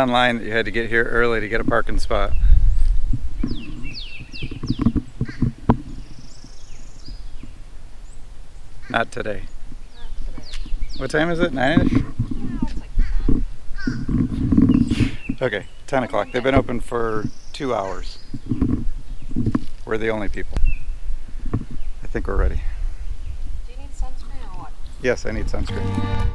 online that you had to get here early to get a parking spot. Not today. Not today. What time is it? 9-ish? No, it's like 10. Okay, 10 o'clock. They've been open for 2 hours. We're the only people. I think we're ready. Do you need sunscreen or what? Yes, I need sunscreen.